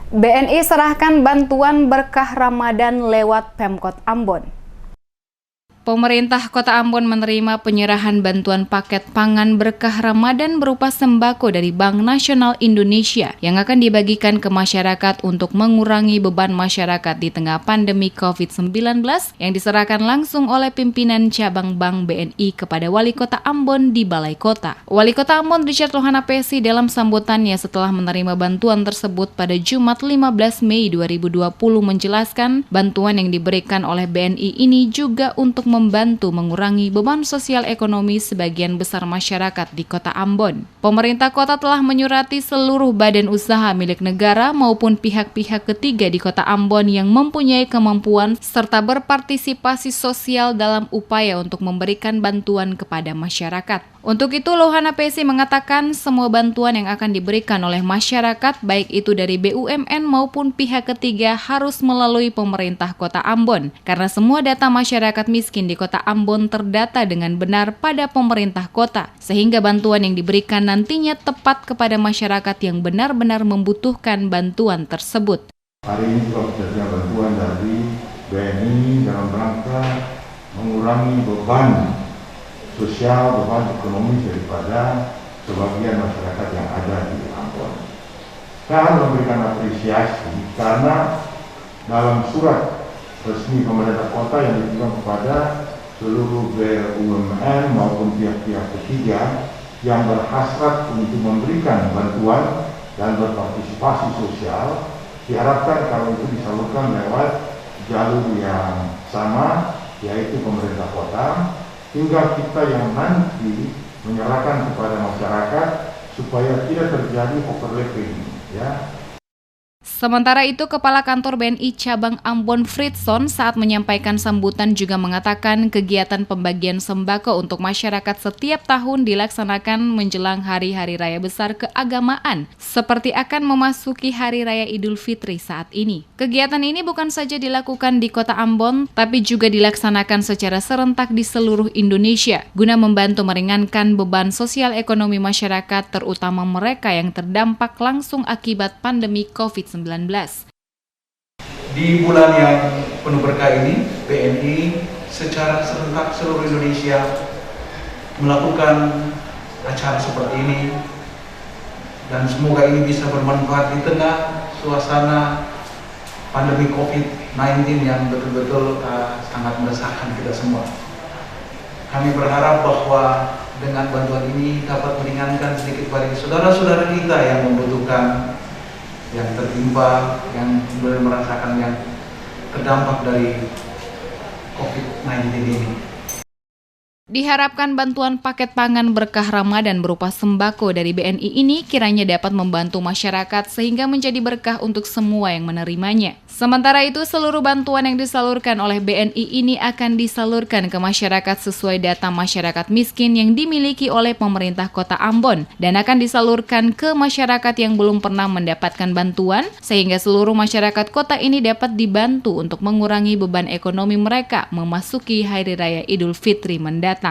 BNI serahkan bantuan berkah Ramadan lewat Pemkot Ambon. Pemerintah Kota Ambon menerima penyerahan bantuan paket pangan berkah Ramadan berupa sembako dari Bank Nasional Indonesia yang akan dibagikan ke masyarakat untuk mengurangi beban masyarakat di tengah pandemi COVID-19 yang diserahkan langsung oleh pimpinan cabang Bank BNI kepada Wali Kota Ambon di Balai Kota. Wali Kota Ambon Richard Lohana Pesi dalam sambutannya setelah menerima bantuan tersebut pada Jumat 15 Mei 2020 menjelaskan bantuan yang diberikan oleh BNI ini juga untuk membantu mengurangi beban sosial ekonomi sebagian besar masyarakat di Kota Ambon. Pemerintah kota telah menyurati seluruh badan usaha milik negara maupun pihak-pihak ketiga di Kota Ambon yang mempunyai kemampuan serta berpartisipasi sosial dalam upaya untuk memberikan bantuan kepada masyarakat. Untuk itu, Lohana Pesi mengatakan semua bantuan yang akan diberikan oleh masyarakat, baik itu dari BUMN maupun pihak ketiga, harus melalui pemerintah Kota Ambon, karena semua data masyarakat miskin di Kota Ambon terdata dengan benar pada pemerintah kota, sehingga bantuan yang diberikan nantinya tepat kepada masyarakat yang benar-benar membutuhkan bantuan tersebut. Hari ini juga terjadi bantuan dari BNI dalam rangka mengurangi beban sosial, beban ekonomi daripada sebagian masyarakat yang ada di Ambon. Saya memberikan apresiasi karena dalam surat resmi pemerintah kota yang diberikan kepada seluruh BUMN maupun pihak-pihak ketiga yang berhasrat untuk memberikan bantuan dan berpartisipasi sosial, diharapkan kalau itu disalurkan lewat jalur yang sama, yaitu pemerintah kota, hingga kita yang nanti menyerahkan kepada masyarakat supaya tidak terjadi overlapping, ya. Sementara itu, Kepala Kantor BNI Cabang Ambon Fritson saat menyampaikan sambutan juga mengatakan kegiatan pembagian sembako untuk masyarakat setiap tahun dilaksanakan menjelang hari-hari raya besar keagamaan, seperti akan memasuki Hari Raya Idul Fitri saat ini. Kegiatan ini bukan saja dilakukan di Kota Ambon, tapi juga dilaksanakan secara serentak di seluruh Indonesia, guna membantu meringankan beban sosial ekonomi masyarakat, terutama mereka yang terdampak langsung akibat pandemi COVID-19. Di bulan yang penuh berkah ini, BNI secara serentak seluruh Indonesia melakukan acara seperti ini, dan semoga ini bisa bermanfaat di tengah suasana pandemi COVID-19 yang betul-betul sangat meresahkan kita semua. Kami berharap bahwa dengan bantuan ini dapat meringankan sedikit bagi saudara-saudara kita yang membutuhkan, yang tertimpa, yang benar merasakan yang terdampak dari COVID-19 ini. Diharapkan bantuan paket pangan berkah Ramadan berupa sembako dari BNI ini kiranya dapat membantu masyarakat sehingga menjadi berkah untuk semua yang menerimanya. Sementara itu, seluruh bantuan yang disalurkan oleh BNI ini akan disalurkan ke masyarakat sesuai data masyarakat miskin yang dimiliki oleh pemerintah Kota Ambon dan akan disalurkan ke masyarakat yang belum pernah mendapatkan bantuan sehingga seluruh masyarakat kota ini dapat dibantu untuk mengurangi beban ekonomi mereka memasuki Hari Raya Idul Fitri mendatang.